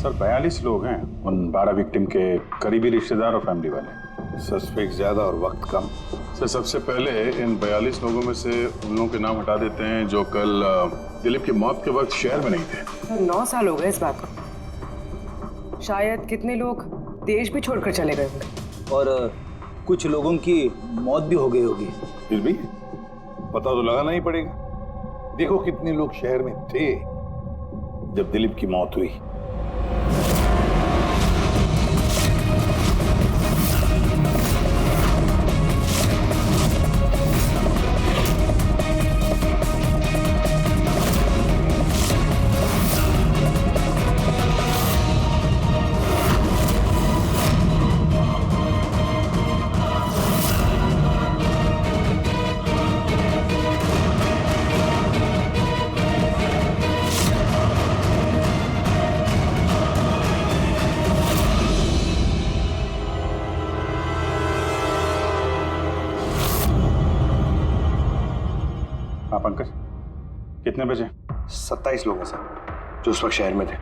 Sir 42 लोग हैं, उन 12 विक्टिम के करीबी रिश्तेदार और फैमिली वाले। सस्पेक्ट ज्यादा और वक्त कम। सर सबसे पहले इन 42 लोगों में से उन लोगों के नाम हटा देते हैं जो कल दिलीप की मौत के वक्त शहर में नहीं थे। सर 9 साल हो गए इस बात को। शायद कितने लोग देश भी छोड़कर चले गए होंगे और कुछ लोगों की मौत भी हो गई होगी। फिर भी पता तो लगाना ही पड़ेगा। देखो कितने लोग शहर में थे जब दिलीप की मौत हुई। हाँ पंकज, कितने बजे? 27 लोग हैं सर जो उस वक्त शहर में थे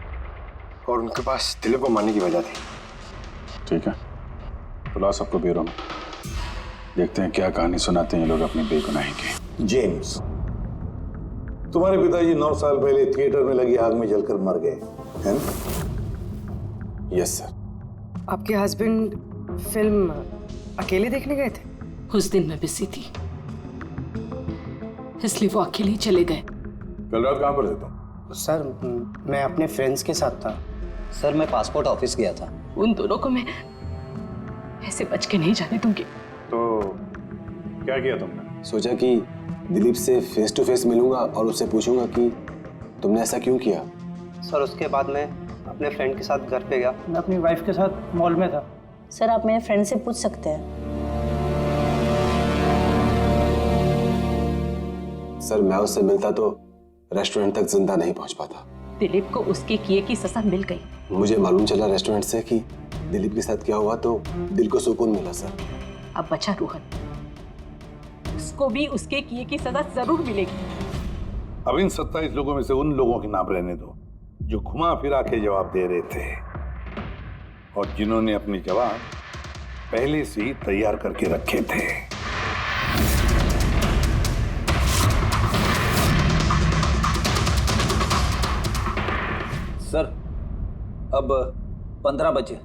और उनके पास दिलीप को मारने की वजह थी। ठीक है, तो ला सबको ब्यूरो में, देखते हैं क्या कहानी सुनाते हैं ये लोग अपनी बेगुनाही की। जेम्स, तुम्हारे पिताजी 9 साल पहले थिएटर में लगी आग में जलकर मर गए, है ना? Yes sir. आपके हस्बैंड फिल्म अकेले देखने गए थे? उस दिन मैं बिजी थी, इसलिए वो अकेले ही चले गए। कल रात कहाँ पर थे तुम? सर मैं अपने फ्रेंड्स के साथ था। सर मैं पासपोर्ट ऑफिस गया था। उन दोनों को मैं ऐसे बच के नहीं जाने दूंगी। तो क्या किया तुमने? सोचा कि दिलीप से फेस टू फेस मिलूंगा और उससे पूछूंगा कि तुमने ऐसा क्यों किया। सर उसके बाद मैं अपने फ्रेंड के साथ घर पे गया। मैं अपनी वाइफ के साथ मॉल में था। सर आप मेरे फ्रेंड से पूछ सकते हैं। सर मैं उससे मिलता तो रेस्टोरेंट तक जिंदा नहीं पहुंच पाता। दिलीप को उसके किए की सजा मिल गई। मुझे मालूम चला रेस्टोरेंट से कि दिलीप के साथ क्या हुआ तो दिल को सुकून मिला सर। अब बचा रोहन, उसको भी उसके किए की सजा जरूर मिलेगी। अब इन 27 लोगों में से उन लोगों के नाम रहने दो जो घुमा फिरा के जवाब दे रहे थे और जिन्होंने अपने जवाब पहले से ही तैयार करके रखे थे। सर अब 15 बजे।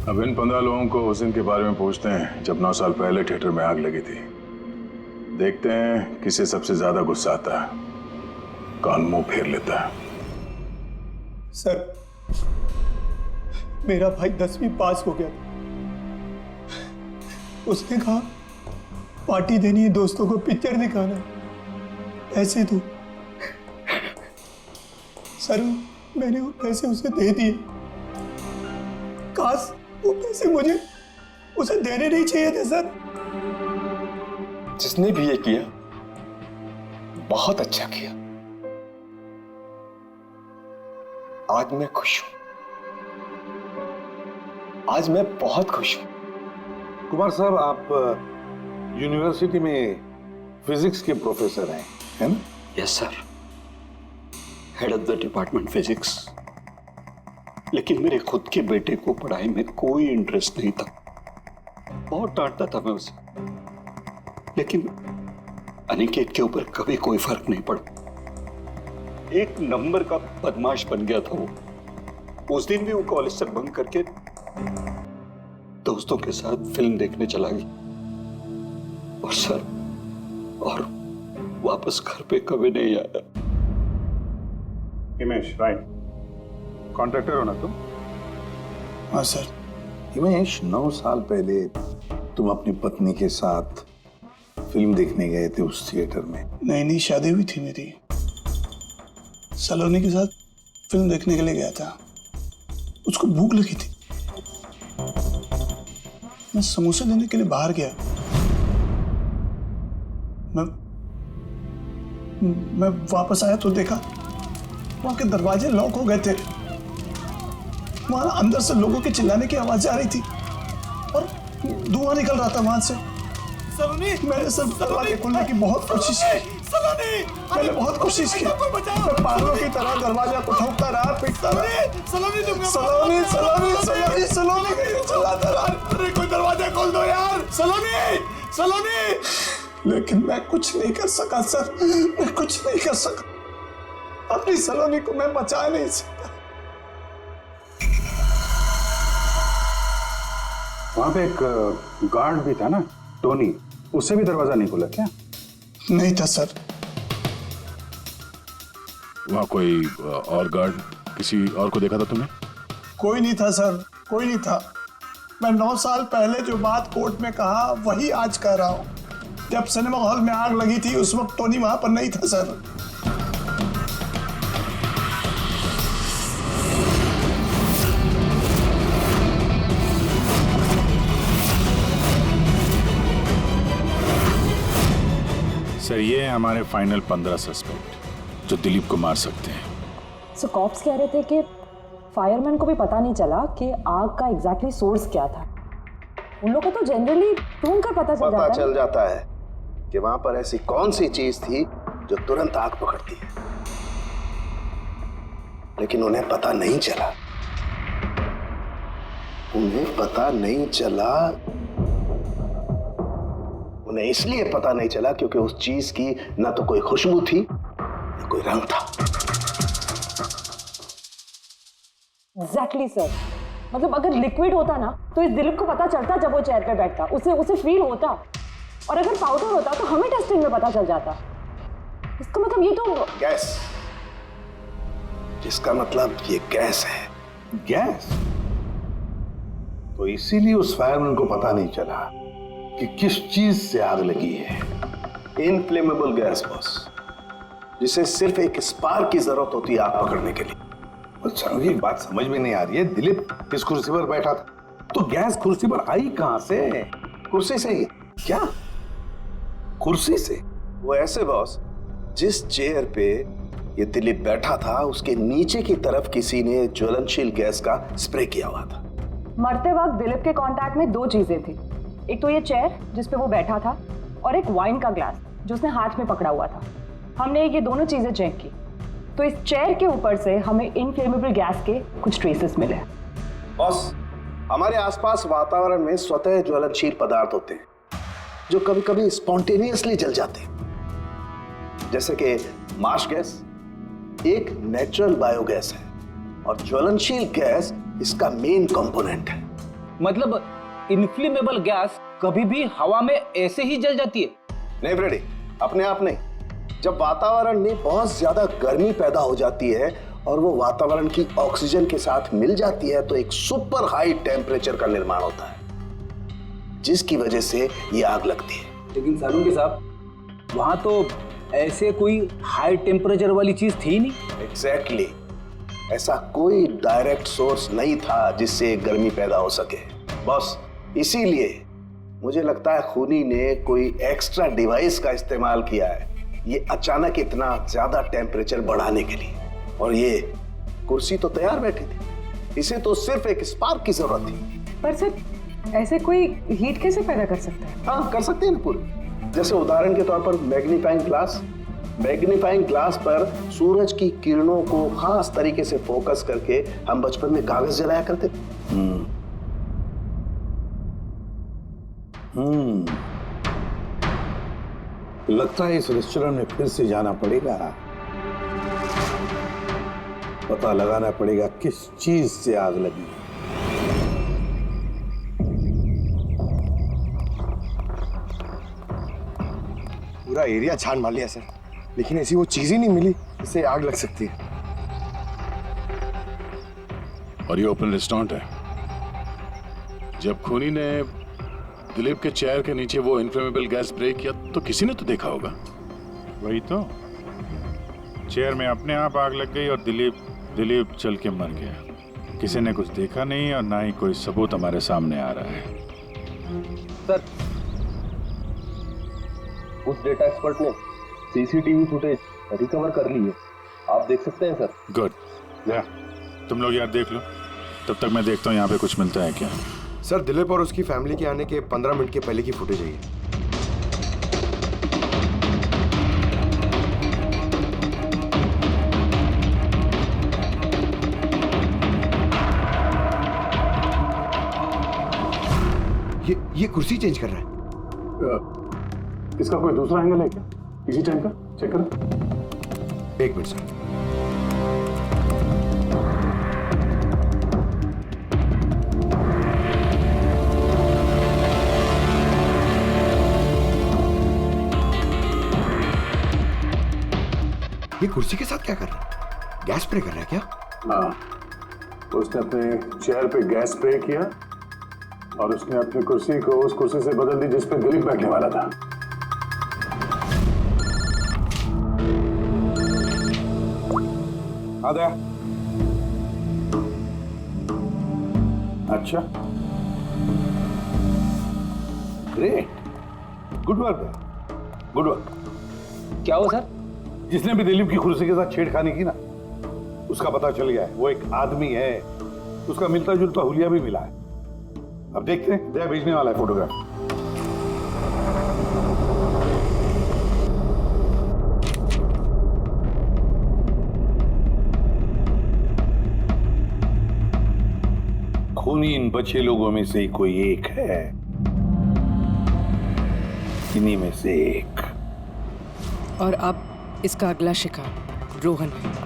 अब इन 15 लोगों को उस दिन के बारे में पूछते हैं जब 9 साल पहले थिएटर में आग लगी थी। देखते हैं किसे सबसे ज्यादा गुस्सा आता है, कौन मुंह फेर लेता है। सर मेरा भाई 10वीं पास हो गया। उसने कहा पार्टी देनी है, दोस्तों को पिक्चर दिखाना है, पैसे दो। सर मैंने वो पैसे उसे दे दिए। काश वो पैसे मुझे उसे देने नहीं चाहिए थे सर। जिसने भी ये किया बहुत अच्छा किया। आज मैं खुश हूं, आज मैं बहुत खुश हूं। कुमार साहब आप यूनिवर्सिटी में फिजिक्स के प्रोफेसर हैं, है ना? Yes sir, head of the department physics. लेकिन मेरे खुद के बेटे को पढ़ाई में कोई इंटरेस्ट नहीं था। बहुत डांटता था मैं उसे, लेकिन अनिकेत के ऊपर कभी कोई फर्क नहीं पड़ा। एक नंबर का बदमाश बन गया था वो। उस दिन भी वो कॉलेज से बंक करके दोस्तों के साथ फिल्म देखने चला गया और सर और वापस घर पे कभी नहीं आया। हिमेश, राइट, कॉन्ट्रैक्टर हो ना तुम? हाँ सर। हिमेश, 9 साल पहले तुम अपनी पत्नी के साथ फिल्म देखने गए थे उस थिएटर में। नई नई शादी हुई थी मेरी। सलोनी के साथ फिल्म देखने के लिए गया था। उसको भूख लगी थी, मैं समोसे लेने के लिए बाहर गया। मैं वापस आया तो देखा वहां के दरवाजे लॉक हो गए थे। वहां अंदर से लोगों के चिल्लाने की आवाज आ रही थी और धुआं निकल रहा था वहां से। सलोनी, मैंने सब दरवाजे खोलने की बहुत कोशिश की। मैंने बहुत कोशिश की, मैं पागलों की तरह दरवाजा को ठोकता रहा, पीटता रहा। सलोनी सलोनी सलोनी सलोनी सलोनी चिल्लाता रहा, अरे कोई दरवाजा खोल दो यार, सलोनी सलोनी। लेकिन मैं कुछ नहीं कर सका सर, मैं कुछ नहीं कर सका। अपनी सलोनी को मैं बचा नहीं सकता। वहां पे एक गार्ड भी था ना, टोनी, उससे भी दरवाजा नहीं खुला क्या? नहीं था सर। वहां कोई और गार्ड, किसी और को देखा था तुमने? कोई नहीं था सर, कोई नहीं था। मैं 9 साल पहले जो बात कोर्ट में कहा वही आज कह रहा हूं। जब सिनेमा हॉल में आग लगी थी उस वक्त टोनी वहां पर नहीं था सर। सर ये है हमारे फाइनल 15 सस्पेक्ट जो दिलीप को मार सकते हैं। सो कॉप्स कह रहे थे कि फायरमैन को भी पता नहीं चला कि आग का एग्जैक्टली सोर्स क्या था। उन लोगों को तो जनरली ढूंढ कर पता चल जाता है कि वहां पर ऐसी कौन सी चीज थी जो तुरंत आग पकड़ती है, लेकिन उन्हें पता नहीं चला। उन्हें पता नहीं चला, उन्हें इसलिए पता नहीं चला क्योंकि उस चीज की ना तो कोई खुशबू थी ना कोई रंग था। एग्जैक्टली सर, मतलब अगर लिक्विड होता ना तो इस दिलीप को पता चलता जब वो चेयर पे बैठता, उसे फील होता। और अगर पाउडर होता तो हमें टेस्टिंग में पता चल जाता। इसका मतलब ये तो गैस, जिसका मतलब ये गैस है। गैस? तो इसीलिए उस फायरमैन को पता नहीं चला कि किस चीज से आग लगी है। इनफ्लेमेबल गैस बॉस, जिसे सिर्फ एक स्पार्क की जरूरत होती है आग पकड़ने के लिए। अच्छा, मुझे एक बात समझ में नहीं आ रही है, दिलीप इस कुर्सी पर बैठा था तो गैस कुर्सी पर आई कहां से? कुर्सी से ही। क्या कुर्सी से? वो ऐसे बॉस, जिस चेयर पे ये दिलीप बैठा था उसके नीचे की तरफ किसी ने ज्वलनशील गैस का स्प्रे किया हुआ था। मरते वक्त दिलीप के कांटेक्ट में 2 चीजें थी, एक तो ये चेयर जिस पे वो बैठा था और एक वाइन का ग्लास जो उसने हाथ में पकड़ा हुआ था। हमने ये दोनों चीजें चेक की तो इस चेयर के ऊपर से हमें इनफ्लेमेबल गैस के कुछ ट्रेसेस मिले। बॉस, हमारे आसपास वातावरण में स्वतः ज्वलनशील पदार्थ होते हैं जो कभी कभी स्पॉन्टेनियसली जल जाते हैं, जैसे कि मार्श गैस एक नेचुरल बायोगैस है और ज्वलनशील गैस इसका मेन कंपोनेंट है। मतलब इनफ्लेमेबल गैस कभी भी हवा में ऐसे ही जल जाती है? नहीं फ्रेडी, अपने आप नहीं। जब वातावरण में बहुत ज्यादा गर्मी पैदा हो जाती है और वो वातावरण की ऑक्सीजन के साथ मिल जाती है तो एक सुपर हाई टेम्परेचर का निर्माण होता है, जिसकी वजह से ये आग लगती है। लेकिन सालून साहब, वहां तो ऐसे कोई हाई टेम्परेचर वाली चीज थी नहीं। एग्जैक्टली, ऐसा कोई डायरेक्ट सोर्स नहीं था जिससे गर्मी पैदा हो सके बॉस। इसीलिए मुझे लगता है खूनी ने कोई एक्स्ट्रा डिवाइस का इस्तेमाल किया है ये अचानक इतना ज्यादा टेम्परेचर बढ़ाने के लिए। और ये कुर्सी तो तैयार बैठी थी, इसे तो सिर्फ एक स्पार्क की जरूरत थी। पर सर ऐसे कोई हीट कैसे पैदा कर सकता है? हाँ, कर सकते हैं ना पूरी। जैसे उदाहरण के तौर पर मैग्नीफाइंग ग्लास। मैग्नीफाइंग ग्लास पर सूरज की किरणों को खास तरीके से फोकस करके हम बचपन में कागज जलाया करते थे। लगता है इस रेस्टोरेंट में फिर से जाना पड़ेगा, पता लगाना पड़ेगा किस चीज से आग लगी। पूरा एरिया छान मार लिया सर, लेकिन ऐसी वो चीज ही नहीं मिली जिससे आग लग सकती है। और ये ओपन रेस्टोरेंट है। जब खूनी ने दिलीप के चेयर के नीचे वो इनफ्लेमेबल गैस स्प्रे किया तो किसी ने तो देखा होगा। वही तो, चेयर में अपने आप आग लग गई और दिलीप चल के मर गया। किसी ने कुछ देखा नहीं और ना ही कोई सबूत हमारे सामने आ रहा है। सर, उस डेटा एक्सपर्ट ने सीसीटीवी फुटेज रिकवर कर ली है, आप देख सकते हैं सर। गुड, या तुम लोग यार देख लो, तब तक मैं देखता हूँ यहाँ पे कुछ मिलता है क्या। सर, दिलीप और उसकी फैमिली के आने के 15 मिनट के पहले की फुटेज है। ये कुर्सी चेंज कर रहा है। इसका कोई दूसरा एंगल है क्या? इसी टाइम का चेक करो। एक मिनट सर। ये कुर्सी के साथ क्या कर रहा है? गैस स्प्रे कर रहा है क्या? हाँ, उसने अपने चेयर पे गैस स्प्रे किया और उसने अपनी कुर्सी को उस कुर्सी से बदल दी जिस पे दिलीप बैठने वाला था। आदा। अच्छा, great, good work, good work. क्या हो सर? जिसने भी दिलीप की कुर्सी के साथ छेड़खानी की ना, उसका पता चल गया है। वो एक आदमी है, उसका मिलता जुलता हुलिया भी मिला है। अब देखते हैं, दया भेजने वाला है फोटोग्राफ। खूनी इन बचे लोगों में से कोई एक है, इन्हीं में से एक। और अब इसका अगला शिकार रोहन है।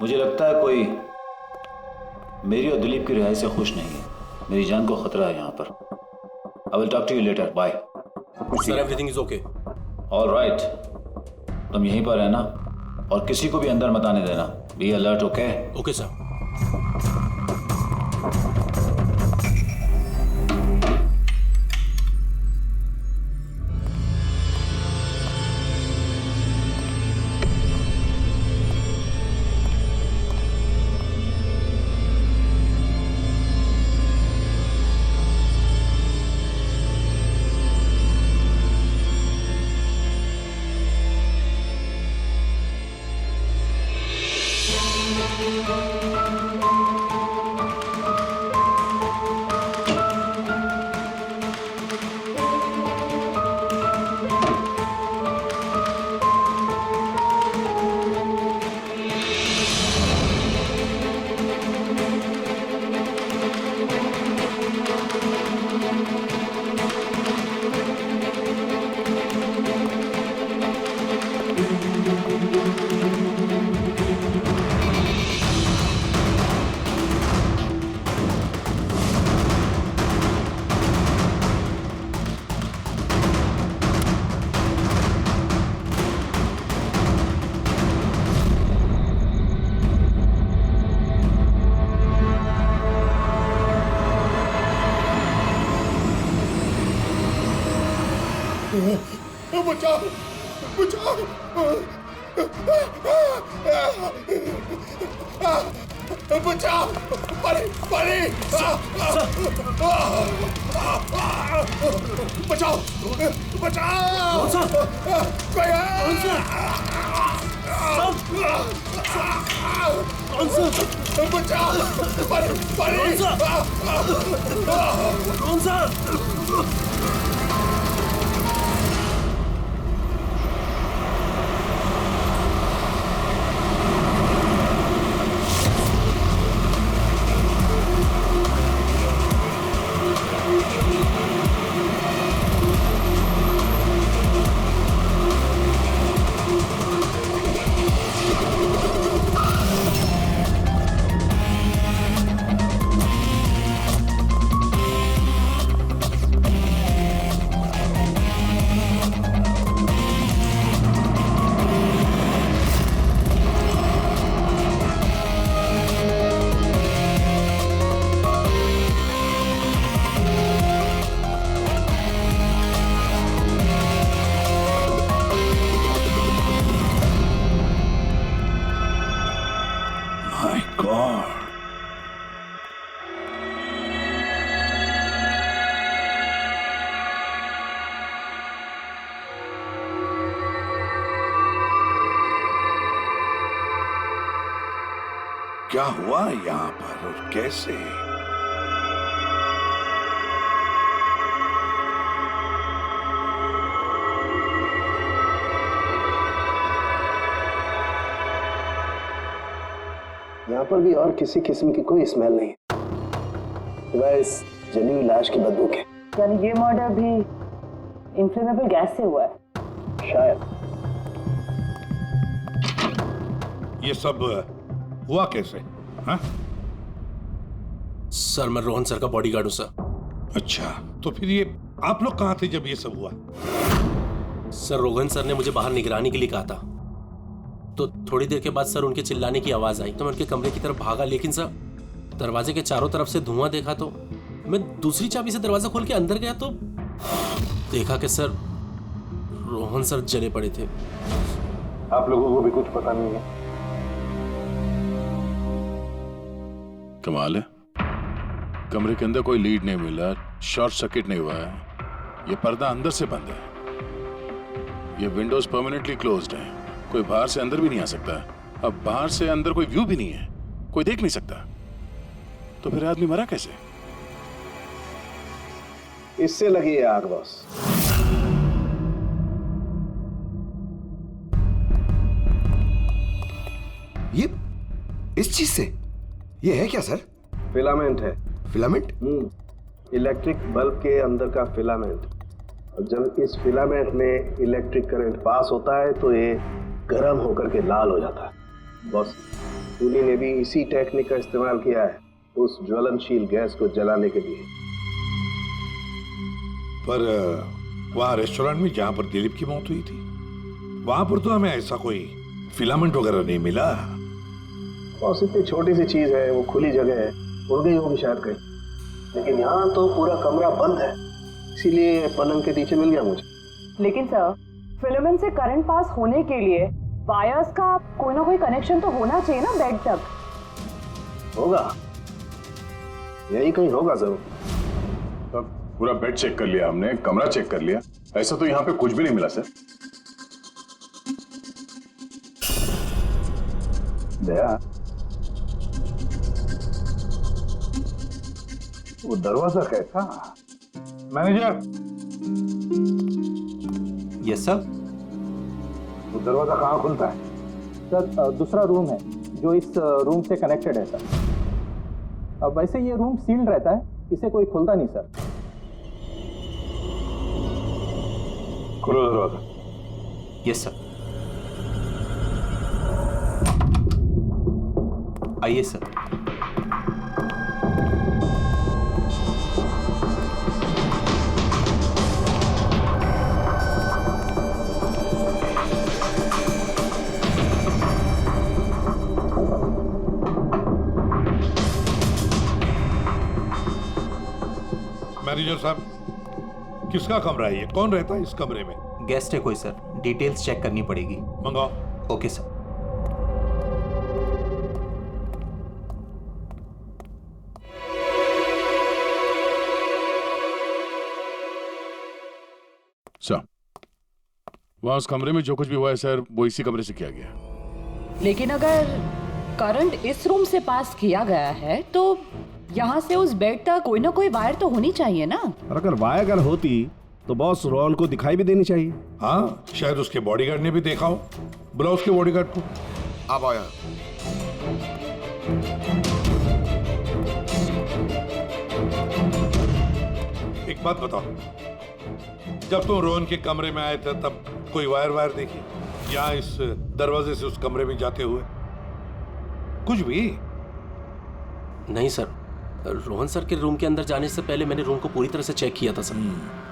मुझे लगता है कोई मेरी और दिलीप की रिहाई से खुश नहीं है। मेरी जान को खतरा है यहाँ पर। I will talk to you later, bye. Sir everything is okay. All right, तुम यहीं पर रहना और किसी को भी अंदर मत आने देना। Be alert, okay? Okay sir. बचाओ बचाओ बचाओ, परे परे बचाओ बचाओ, बचाओ, परे परे कौन सा? क्या हुआ यहाँ पर और कैसे? यहाँ पर भी और किसी किस्म की कोई स्मेल नहीं सिवाय इस जली हुई लाश की बदबू के। यानी ये मर्डर भी इन्फ्लेमेबल गैस से हुआ है? शायद। ये सब हुआ कैसे? हाँ? सर मैं रोहन सर का बॉडीगार्ड हूँ सर। अच्छा, तो फिर ये आप लोग कहाँ थे जब ये सब हुआ? सर रोहन सर ने मुझे बाहर निगरानी के लिए कहा था, तो थोड़ी देर के बाद सर उनके चिल्लाने की आवाज आई तो मैं उनके कमरे की तरफ भागा, लेकिन सर दरवाजे के चारों तरफ से धुआं देखा तो मैं दूसरी चाबी से दरवाजा खोल के अंदर गया तो देखा कि सर रोहन सर जले पड़े थे। आप लोगों को भी कुछ पता नहीं है? कमाल है, कमरे के अंदर कोई लीड नहीं मिला, शॉर्ट सर्किट नहीं हुआ है, ये पर्दा अंदर से बंद है, ये विंडोज परमानेंटली क्लोज्ड है, कोई बाहर से अंदर भी नहीं आ सकता। अब बाहर से अंदर कोई व्यू भी नहीं है, कोई देख नहीं सकता, तो फिर आदमी मरा कैसे? इससे लगी है आग बॉस। ये इस चीज से ये है क्या सर? फिलामेंट है। फिलामेंट? इलेक्ट्रिक बल्ब के अंदर का फिलामेंट। और जब इस फिलामेंट में इलेक्ट्रिक करंट पास होता है तो ये गर्म होकर के लाल हो जाता है। बॉस खूनी ने भी इसी टेक्निक का इस्तेमाल किया है उस ज्वलनशील गैस को जलाने के लिए। पर वहाँ रेस्टोरेंट में जहाँ पर दिलीप की मौत हुई थी, वहां पर तो हमें ऐसा कोई फिलामेंट वगैरह नहीं मिला। बॉस इतनी छोटी सी चीज है, वो खुली जगह है, उड़ गई होगी शायद कहीं, लेकिन यहाँ तो पूरा कमरा बंद है, इसीलिए पलंग के नीचे मिल गया मुझे। लेकिन सर फिलामेंट से करंट पास होने के लिए वायर्स का कोई ना कोई कनेक्शन तो होना चाहिए ना बेड तक। होगा, यही कहीं होगा जरूर। तब पूरा बेड चेक कर लिया हमने, कमरा चेक कर लिया, ऐसा तो यहाँ पे कुछ भी नहीं मिला सर। दया, वो दरवाजा कैसा? मैनेजर। Yes sir. वो दरवाजा कहाँ खुलता है? सर दूसरा रूम है जो इस रूम से कनेक्टेड है सर। अब वैसे ये रूम सील्ड रहता है, इसे कोई खोलता नहीं सर। खोलो दरवाजा। Yes sir. आइए सर। मैनेजर साहब, किसका कमरा है ये? कौन रहता है इस कमरे में? गेस्ट है कोई सर, डिटेल्स चेक करनी पड़ेगी। मंगाओ। Okay sir. सर, वहां उस कमरे में जो कुछ भी हुआ है सर, वो इसी कमरे से किया गया। लेकिन अगर करंट इस रूम से पास किया गया है तो यहाँ से उस बेड तक कोई ना कोई वायर तो होनी चाहिए ना। और अगर वायर होती तो बॉस रोहन को दिखाई भी देनी चाहिए। हाँ, शायद उसके बॉडीगार्ड ने भी देखा हो। बुलाओ उसके बॉडीगार्ड को। आप आया। एक बात बताओ, जब तुम रोहन के कमरे में आए थे तब कोई वायर देखी या इस दरवाजे से उस कमरे में जाते हुए? कुछ भी नहीं सर, रोहन सर के रूम के अंदर जाने से पहले मैंने रूम को पूरी तरह से चेक किया था सर,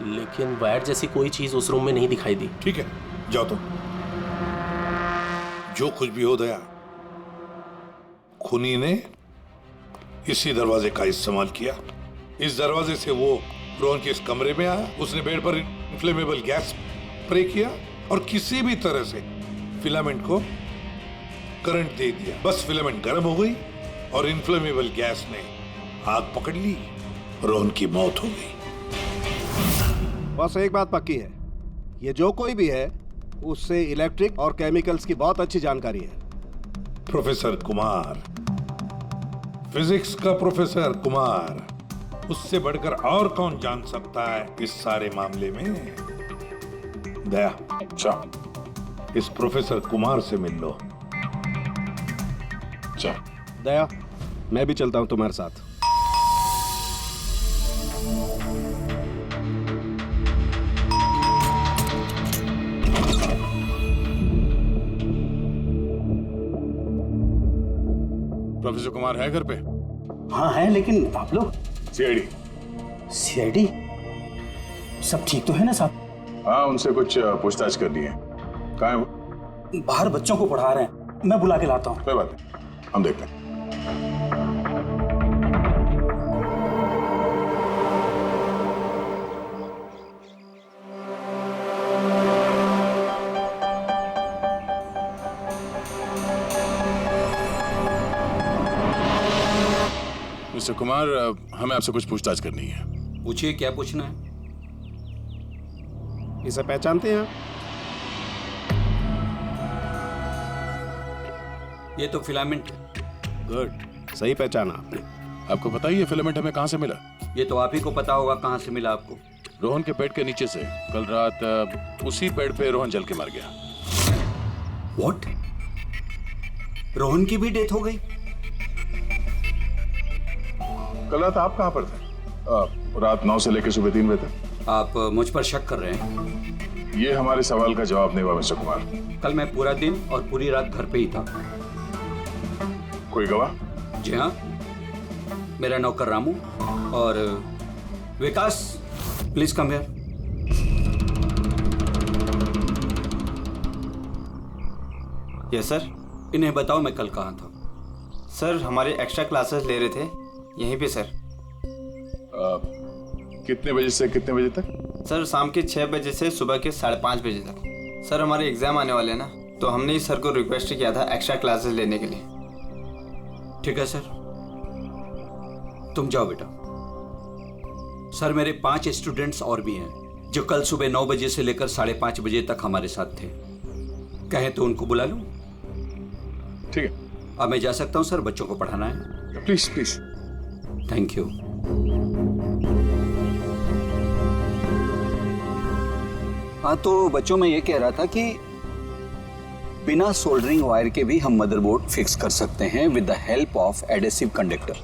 लेकिन वायर जैसी कोई चीज उस रूम में नहीं दिखाई दी। ठीक है, जाओ तुम। जो कुछ भी हो दया, खूनी ने इसी दरवाजे का इस्तेमाल किया। इस दरवाजे से वो रोहन के इस कमरे में आया, उसने बेड पर इन्फ्लेमेबल गैस स्प्रे किया और किसी भी तरह से फिलामेंट को करंट दे दिया। बस फिलामेंट गर्म हो गई और इन्फ्लेमेबल गैस ने आग पकड़ ली, रोहन की मौत हो गई। बस एक बात पक्की है, ये जो कोई भी है उससे इलेक्ट्रिक और केमिकल्स की बहुत अच्छी जानकारी है। प्रोफेसर कुमार, फिजिक्स का प्रोफेसर कुमार, उससे बढ़कर और कौन जान सकता है इस सारे मामले में? दया, अच्छा इस प्रोफेसर कुमार से मिल लो। अच्छा दया, मैं भी चलता हूं तुम्हारे साथ। प्रोफेसर कुमार है घर पे? हाँ है, लेकिन आप लोग? सीआईडी। सीआईडी? सब ठीक तो है ना साहब? हाँ, उनसे कुछ पूछताछ करनी है। कहाँ है वो? बाहर बच्चों को पढ़ा रहे हैं, मैं बुला के लाता हूँ। कोई बात नहीं, हम देखते हैं। मिस्टर कुमार, हमें आपसे कुछ पूछताछ करनी है। पूछिए, क्या पूछना है? इसे पहचानते हैं आप? ये तो फिलामेंट है। गुड, सही पहचाना आपने। आपको पता ही है फिलामेंट हमें कहाँ से मिला? ये तो आप ही को पता होगा कहाँ से मिला आपको। रोहन के बेड के नीचे से। कल रात उसी बेड पे रोहन जल के मर गया। व्हाट? रोहन की भी डेथ हो गई? कल रात आप कहाँ पर थे? रात 9 से लेकर सुबह 3 बजे तक। आप मुझ पर शक कर रहे हैं? ये हमारे सवाल का जवाब नहीं हुआ मिस्टर कुमार। कल मैं पूरा दिन और पूरी रात घर पे ही था। कोई गवाह? जी हाँ, मेरा नौकर रामू और Vikas. Please come here. Yes sir. इन्हें बताओ मैं कल कहाँ था। सर हमारे एक्स्ट्रा क्लासेस ले रहे थे यहीं पे सर। कितने बजे से कितने बजे तक? सर शाम के 6 बजे से सुबह के 5:30 बजे तक। सर हमारे एग्जाम आने वाले हैं ना, तो हमने इस सर को रिक्वेस्ट किया था एक्स्ट्रा क्लासेस लेने के लिए। ठीक है सर, तुम जाओ बेटा। सर मेरे 5 स्टूडेंट्स और भी हैं जो कल सुबह 9 बजे से लेकर 5:30 बजे तक हमारे साथ थे। कहें तो उनको बुला लूं? ठीक है। अब मैं जा सकता हूं सर, बच्चों को पढ़ाना है। Please please. Thank you. हाँ तो बच्चों में ये कह रहा था कि बिना सोल्डरिंग वायर के भी हम मदरबोर्ड फिक्स कर सकते हैं with the help of adhesive conductor.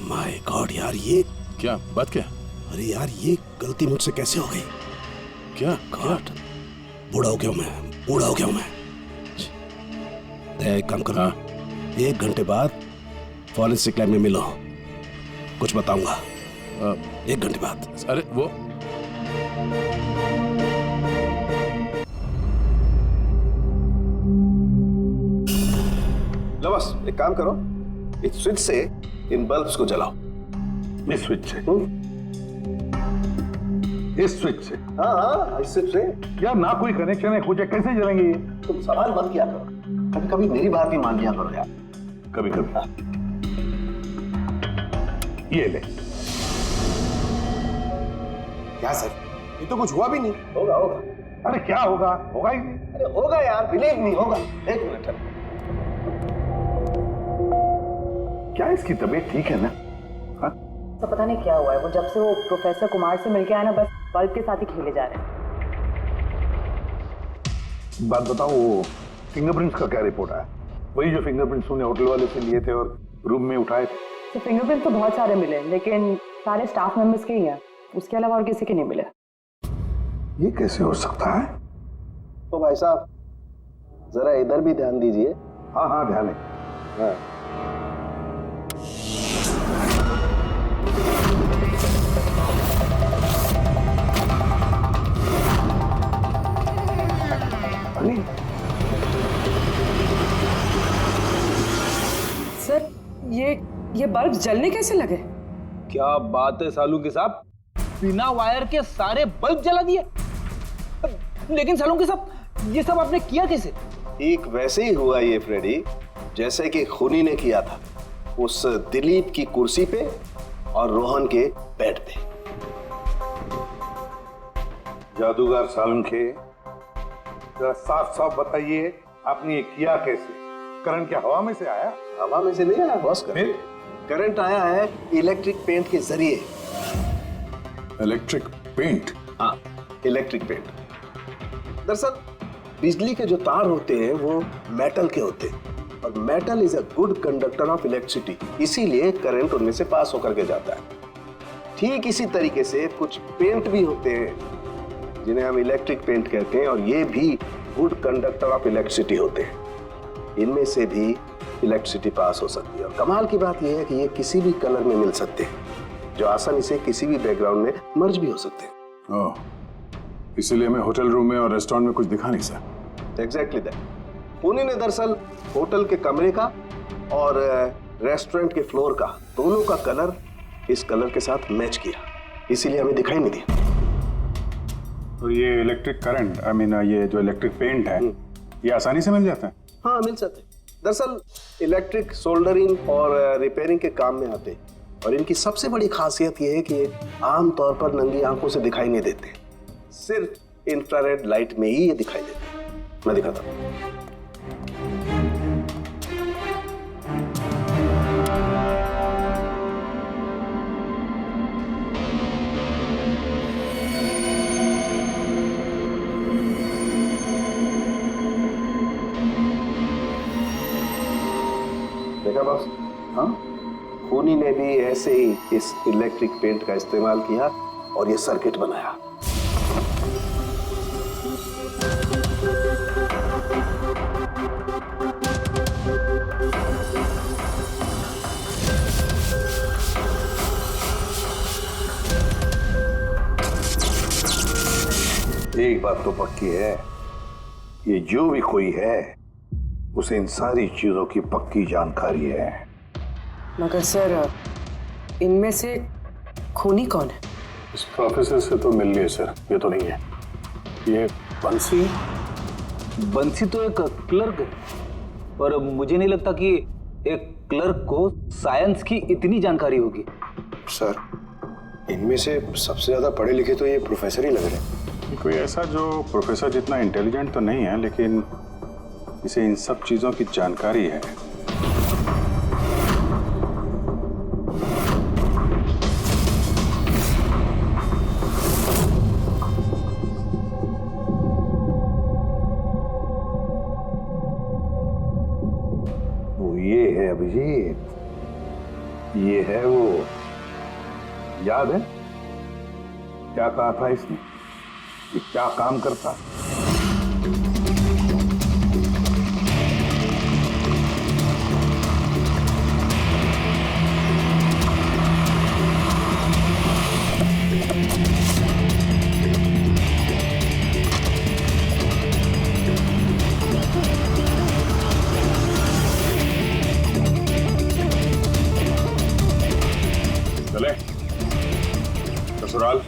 My God यार, ये क्या बात? क्या? अरे यार, ये गलती मुझसे कैसे हो गई? क्या? गॉड, बूढ़ा हो गया मैं, बूढ़ा हो गया मैं। एक काम करो, 1 घंटे बाद फॉरेंसिक लैब में मिलो, कुछ बताऊंगा। 1 घंटे बाद। अरे वो लो बस, एक काम करो, इस स्विच से इन बल्ब्स को जलाओ। इस स्विच से? इस स्विच से? हाँ हाँ, इस स्विच से। यार ना कोई कनेक्शन है, कुछ कैसे जलेंगे ये? तुम सवाल मत किया करो, कभी कभी मेरी बात भी मान लिया करो यार। कभी कभी। ये ले। क्या सर, ये तो कुछ हुआ भी नहीं। होगा होगा। अरे क्या होगा? होगा ही नहीं। अरे होगा यार, बिलीव नहीं होगा। 1 मिनट। क्या इसकी तबीयत ठीक है ना? हाँ? तो पता नहीं क्या हुआ है, वो जब से वो प्रोफेसर कुमार से मिलके आया ना, बस बल्ब के साथ ही खेले जा रहे हैं। बात बताओ, वो फिंगरप्रिंट्स का क्या रिपोर्ट आया? वही जो फिंगरप्रिंट्स तूने होटल वाले से लिए थे और रूम में उठाए थे? तो फिंगरप्रिंट तो बहुत सारे मिले, लेकिन सारे स्टाफ मेंबर्स के ही हैं, उसके अलावा और किसी के नहीं मिले। ये कैसे हो सकता है? तो भाई साहब जरा इधर भी ध्यान दीजिए। हाँ हाँ, ध्यान है। हाँ। सर ये बल्ब जलने कैसे लगे? क्या बात है सालू के साहब, बिना वायर के सारे बल्ब जला दिए। लेकिन सलोनी साहब, ये सब आपने किया कैसे? ठीक वैसे ही हुआ ये फ्रेडी, जैसे कि खूनी ने किया था उस दिलीप की कुर्सी पे और रोहन के बेड पे। जादूगर सालुंखे, जरा साफ साफ बताइए आपने ये किया कैसे? करंट क्या हवा में से आया? हवा में से नहीं आया बॉस, करंट आया है इलेक्ट्रिक पेंट के जरिए। Electric paint? हाँ, इलेक्ट्रिक पेंट। दरअसल बिजली के जो तार होते हैं वो मेटल के होते हैं और metal is a good conductor of electricity, इसीलिए करंट उनमें से पास होकर के जाता है। ठीक इसी तरीके से कुछ पेंट भी होते हैं जिन्हें हम इलेक्ट्रिक पेंट कहते हैं और ये भी गुड कंडक्टर ऑफ इलेक्ट्रिसिटी होते हैं। इनमें से भी इलेक्ट्रिसिटी पास हो सकती है और कमाल की बात यह है कि ये किसी भी कलर में मिल सकते हैं, जो आसानी से किसी भी बैकग्राउंड में मर्ज भी हो सकते हैं। ओह, इसीलिए मैं होटल रूम में और रेस्टोरेंट में कुछ दिखा नहीं सकता। Exactly that. खूनी ने दरअसल होटल के कमरे का और रेस्टोरेंट के फ्लोर का दोनों का कलर इस कलर के साथ मैच किया, इसीलिए हमें दिखाई नहीं दिया। तो ये इलेक्ट्रिक करंट, आई मीन ये जो इलेक्ट्रिक पेंट है, ये आसानी से मिल जाता है? हाँ, मिल सकते हैं। दरअसल इलेक्ट्रिक सोल्डरिंग और रिपेयरिंग के काम में आते हैं और इनकी सबसे बड़ी खासियत ये है कि ये आमतौर पर नंगी आंखों से दिखाई नहीं देते, सिर्फ इंफ्रारेड लाइट में ही ये दिखाई देते हैं। मैं दिखाता हूँ। देखा बॉस? हाँ, खूनी ने भी ऐसे ही इस इलेक्ट्रिक पेंट का इस्तेमाल किया और ये सर्किट बनाया। एक बात तो पक्की है, ये जो भी कोई है उसे इन सारी चीजों की पक्की जानकारी है। मगर सर, इनमें से खूनी कौन है? इस प्रोफेसर से तो मिल लिए सर, ये तो नहीं है। ये बंसी? बंसी तो एक क्लर्क है, और मुझे नहीं लगता कि एक क्लर्क को साइंस की इतनी जानकारी होगी। सर, इनमें से सबसे ज्यादा पढ़े लिखे तो ये प्रोफेसर ही लग रहे हैं। कोई ऐसा जो प्रोफेसर जितना इंटेलिजेंट तो नहीं है, लेकिन इसे इन सब चीजों की जानकारी है। वो ये है अभिजीत, ये है वो। याद है क्या कहा था इसने, ये क्या काम करता? चले ससुराल।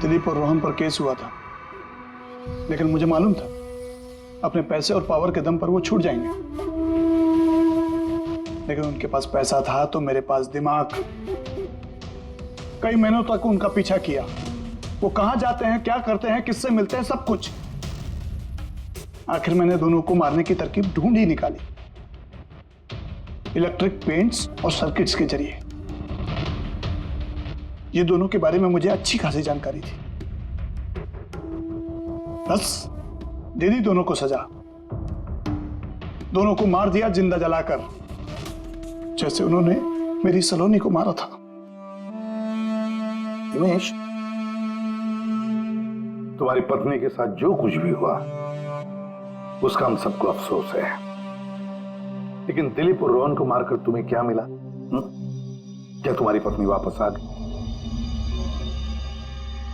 दिलीप और रोहन पर केस हुआ था, लेकिन मुझे मालूम था अपने पैसे और पावर के दम पर वो छूट जाएंगे। लेकिन उनके पास पैसा था तो मेरे पास दिमाग। कई महीनों तक उनका पीछा किया, वो कहां जाते हैं, क्या करते हैं, किससे मिलते हैं, सब कुछ। आखिर मैंने दोनों को मारने की तरकीब ढूंढ ही निकाली, इलेक्ट्रिक पेंट्स और सर्किट्स के जरिए। ये दोनों के बारे में मुझे अच्छी खासी जानकारी थी। बस दे दी दोनों को सजा, दोनों को मार दिया जिंदा जलाकर, जैसे उन्होंने मेरी सलोनी को मारा था। हिमेश, तुम्हारी पत्नी के साथ जो कुछ भी हुआ उसका हम सबको अफसोस है, लेकिन दिलीप और रोहन को मारकर तुम्हें क्या मिला? क्या तुम्हारी पत्नी वापस आ गई?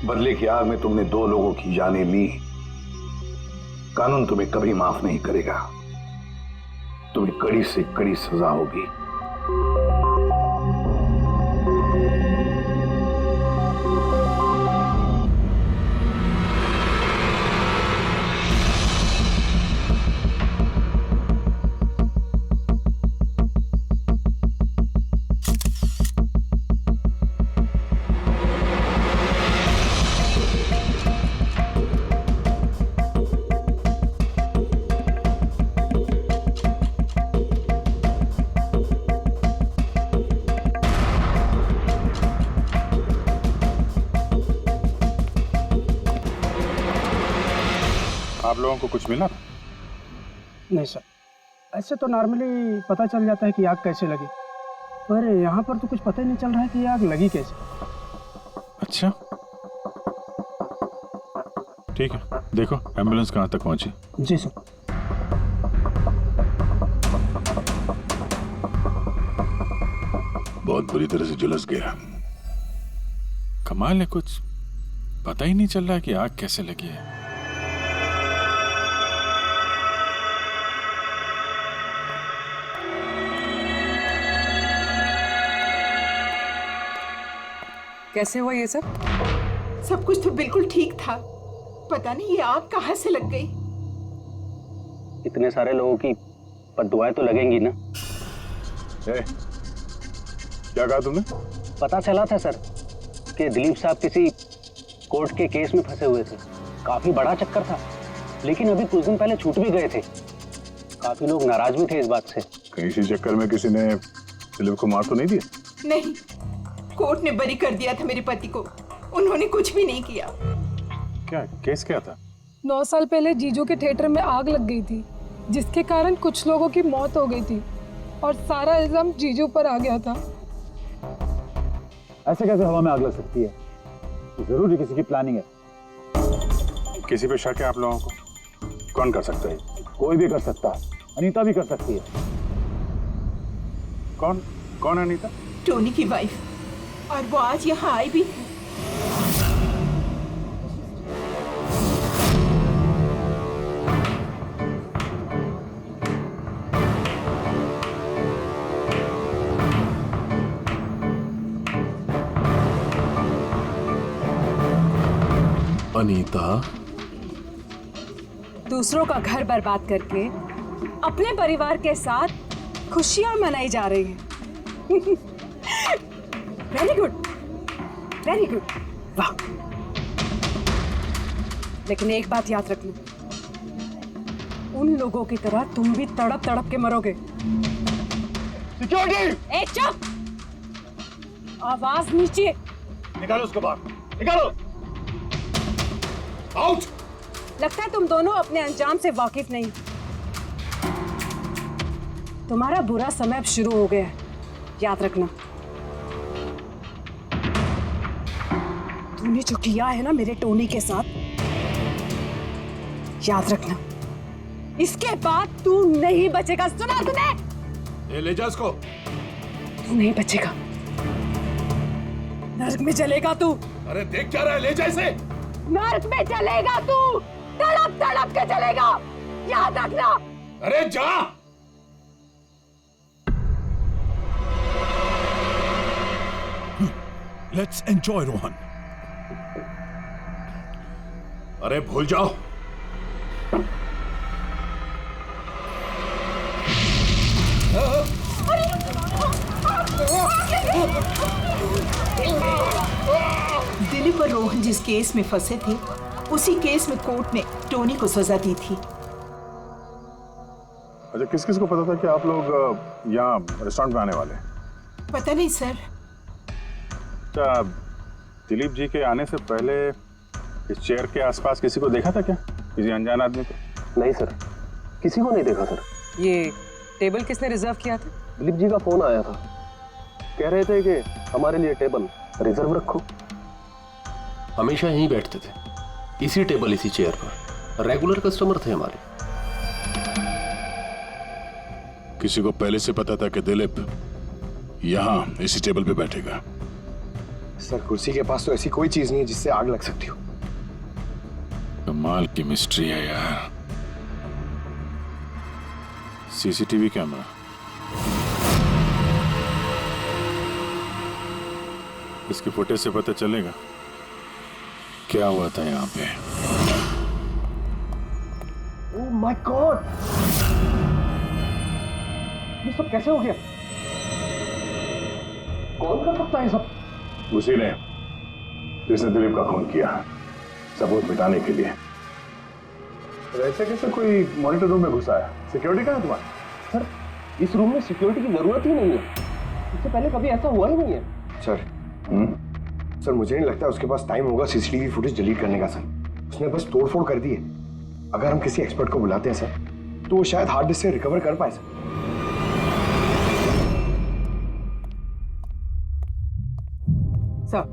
बदले की आग में तुमने दो लोगों की जानें ली, कानून तुम्हें कभी माफ नहीं करेगा। तुम्हें कड़ी से कड़ी सजा होगी। आप लोगों को कुछ मिला? नहीं सर, ऐसे तो नॉर्मली पता चल जाता है कि आग कैसे लगी, पर यहाँ पर तो कुछ पता ही नहीं चल रहा है कि आग लगी कैसे। अच्छा, ठीक है, देखो एम्बुलेंस कहाँ तक पहुंची। जी सर। बहुत बुरी तरह से झुलस गया। कमाल है, कुछ पता ही नहीं चल रहा है कि आग कैसे लगी है। कैसे हुआ ये सब? सब कुछ तो बिल्कुल ठीक था, पता नहीं ये आग कहाँ से लग गई। इतने सारे लोगों की बद्दुआएं तो लगेंगी ना। क्या कहा तुमने? पता चला था सर कि दिलीप साहब किसी कोर्ट के केस में फंसे हुए थे। काफी बड़ा चक्कर था, लेकिन अभी कुछ दिन पहले छूट भी गए थे। काफी लोग नाराज भी थे इस बात से। कहीं इसी चक्कर में किसी ने दिलीप को मार तो नहीं दिया? नहीं, कोर्ट ने बरी कर दिया था मेरे पति को, उन्होंने कुछ भी नहीं किया। क्या केस क्या था? 9 साल पहले जीजू के थिएटर में आग लग गई थी, जिसके कारण कुछ लोगों की मौत हो गई थी और सारा इल्जाम जीजू पर आ गया था। ऐसे कैसे हवा में आग लग सकती है? जरूर किसी की प्लानिंग है। किसी पे शक है आप लोगों को? कौन कर सकता है? कोई भी कर सकता है, अनीता भी कर सकती है। कौन कौन है अनीता? टोनी की वाइफ, और वो आज यहाँ आई भी थी। अनीता, दूसरों का घर बर्बाद करके अपने परिवार के साथ खुशियां मनाई जा रही है। वेरी गुड, वेरी गुड, वाह। लेकिन एक बात याद रखना, उन लोगों की तरह तुम भी तड़प तड़प के मरोगे। सिक्योरिटी! ए चुप! आवाज नीचे। निकालो उसको बाहर, निकालो। आउट! लगता है तुम दोनों अपने अंजाम से वाकिफ नहीं। तुम्हारा बुरा समय अब शुरू हो गया है, याद रखना। तूने जो किया है ना मेरे टोनी के साथ, याद रखना, इसके बाद तू नहीं बचेगा। सुना तूने? ले जा इसको। तू नहीं बचेगा, नर्क में चलेगा तू। अरे देख क्या रहा है, ले जा इसे। नर्क में चलेगा तू, तड़प तड़प के चलेगा, याद रखना। अरे जा। Let's enjoy Rohan. अरे भूल जाओ। दिलीप और रोहन जिस केस में फंसे थे, उसी केस में कोर्ट ने टोनी को सजा दी थी। अच्छा, किस किस को पता था कि आप लोग यहाँ रेस्टोरेंट में आने वाले हैं? पता नहीं सर। अच्छा, दिलीप जी के आने से पहले इस चेयर के आसपास किसी को देखा था क्या? किसी अनजान आदमी को? नहीं सर, किसी को नहीं देखा सर। ये टेबल किसने रिजर्व किया था? दिलीप जी का फोन आया था, कह रहे थे कि हमारे लिए टेबल रिजर्व रखो। हमेशा यहीं बैठते थे, इसी टेबल इसी चेयर पर, रेगुलर कस्टमर थे हमारे। किसी को पहले से पता था कि दिलीप यहाँ इसी टेबल पे बैठेगा? सर, कुर्सी के पास तो ऐसी कोई चीज नहीं है जिससे आग लग सकती हो। कमाल की मिस्ट्री है यार। CCTV camera. इसकी फुटेज से पता चलेगा क्या हुआ था यहाँ पे। ओह माय गॉड, ये सब कैसे हो गया? कौन कर सकता है सब? उसी ने जिसने दिलीप का खून किया, सबूत मिटाने के लिए। ऐसे कैसे कोई मॉनिटर रूम में घुसा है? सिक्योरिटी कहाँ है तुम्हारी? सर, इस रूम में सिक्योरिटी की जरूरत ही नहीं है। इससे पहले कभी ऐसा हुआ ही नहीं है। सर सर मुझे नहीं लगता उसके पास टाइम होगा सीसीटीवी फुटेज डिलीट करने का। सर उसने बस तोड़फोड़ कर दी है। अगर हम किसी एक्सपर्ट को बुलाते हैं सर तो वो शायद हार्ड डिस्क से रिकवर कर पाए। सर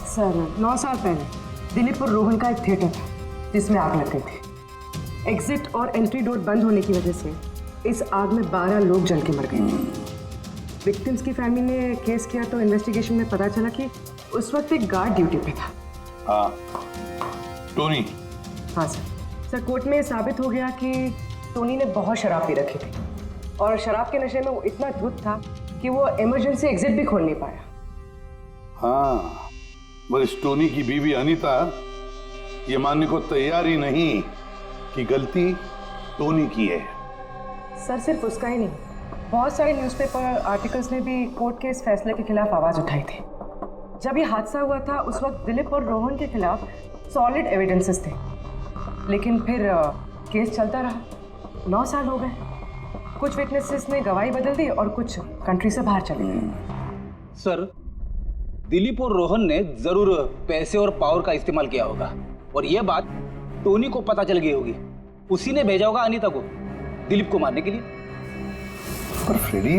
सर 9 साल पहले दिलीप और रोहन का एक थिएटर था जिसमें आग लग गई थी। एग्जिट और एंट्री डोर बंद होने की वजह से इस आग में 12 लोग जल के मर गए। विक्टिम्स की फैमिली ने केस किया तो इन्वेस्टिगेशन में पता चला कि उस वक्त एक गार्ड ड्यूटी पे था। हाँ, टोनी। हाँ सर, कोर्ट में साबित हो गया कि टोनी ने बहुत शराब पी रखी थी और शराब के नशे में वो इतना धुत था कि वो इमरजेंसी एग्जिट भी खोल नहीं पाया। हाँ, मगर इस टोनी की बीवी अनीता ये मानने को तैयार ही नहीं कि गलती टोनी की है। सर सिर्फ उसका ही नहीं, बहुत सारे न्यूज़पेपर आर्टिकल्स ने भी कोर्ट के इस फैसले के खिलाफ आवाज़ उठाई थी। जब ये हादसा हुआ था उस वक्त दिलीप और रोहन के खिलाफ सॉलिड एविडेंसेस थे, लेकिन फिर केस चलता रहा। 9 साल हो गए। कुछ विटनेसेस ने गवाही बदल दी और कुछ कंट्री से बाहर चले गए। सर, दिलीप और रोहन ने जरूर पैसे और पावर का इस्तेमाल किया होगा और यह बात टोनी को पता चल गई होगी। उसी ने भेजा होगा अनीता को दिलीप को मारने के लिए। पर फ्रेडी,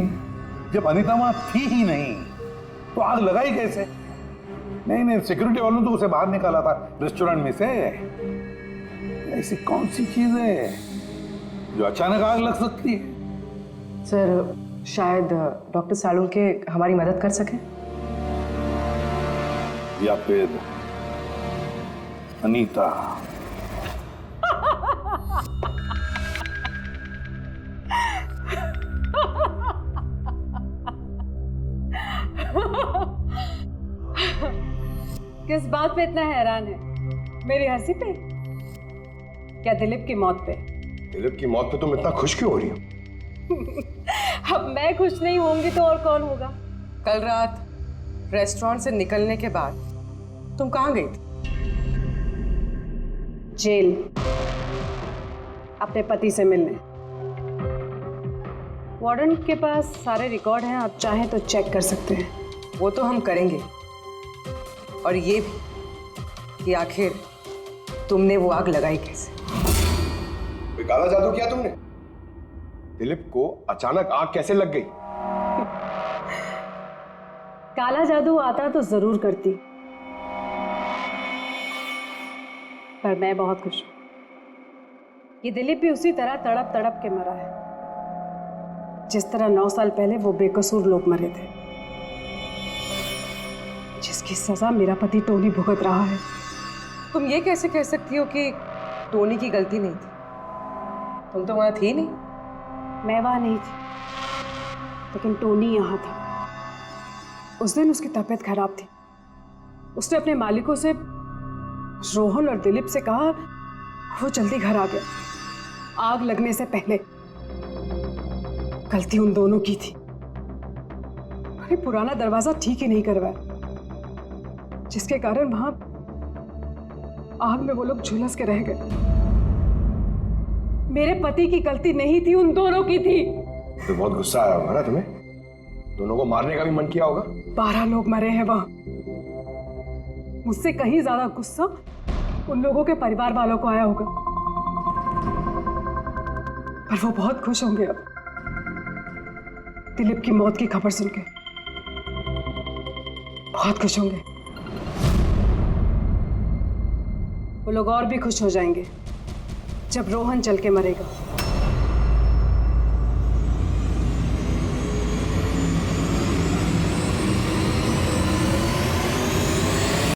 जब अनीता वहां थी ही नहीं तो आग लगाई कैसे? नहीं, सिक्योरिटी वालों ने तो उसे बाहर निकाला था रेस्टोरेंट में से। ऐसी कौन सी चीज है जो अचानक आग लग सकती है? सर, शायद डॉक्टर सालुंके हमारी मदद कर सके, या फिर अनीता। किस बात पे इतना हैरान है? मेरी हंसी पे? क्या दिलीप की मौत पे? दिलीप की मौत पे तुम इतना खुश क्यों हो रही हो? अब मैं खुश नहीं होंगी तो और कौन होगा? कल रात रेस्टोरेंट से निकलने के बाद तुम कहाँ गई थी? जेल, अपने पति से मिलने। वार्डन के पास सारे रिकॉर्ड हैं, आप चाहें तो चेक कर सकते हैं। वो तो हम करेंगे, और ये भी कि आखिर तुमने वो आग लगाई कैसे? कोई काला जादू किया तुमने? दिलीप को अचानक आग कैसे लग गई? काला जादू आता तो जरूर करती, पर मैं बहुत खुश हूं। ये दिलीप भी उसी तरह तड़प तड़प के मरा है जिस तरह 9 साल पहले वो बेकसूर लोग मरे थे, जिसकी सजा मेरा पति टोनी भुगत रहा है। तुम ये कैसे कह सकती हो कि टोनी की गलती नहीं थी? तुम तो वहां थी नहीं। मैं वहां नहीं थी, लेकिन टोनी यहाँ था। उस दिन उसकी तबीयत खराब थी। उसने अपने मालिकों से, रोहन और दिलीप से कहा वो जल्दी घर आ गया आग लगने से पहले। गलती उन दोनों की थी। अरे पुराना दरवाजा ठीक ही नहीं करवाया, जिसके कारण वहां आग में वो लोग झुलस के रह गए। मेरे पति की गलती नहीं थी, उन दोनों की थी। तो बहुत गुस्सा आया होगा ना तुम्हें? दोनों को मारने का भी मन किया होगा। 12 लोग मरे हैं वहां। मुझसे कहीं ज्यादा गुस्सा उन लोगों के परिवार वालों को आया होगा, पर वो बहुत खुश होंगे अब दिलीप की मौत की खबर सुन के। बहुत खुश होंगे। वो लोग और भी खुश हो जाएंगे जब रोहन चल के मरेगा।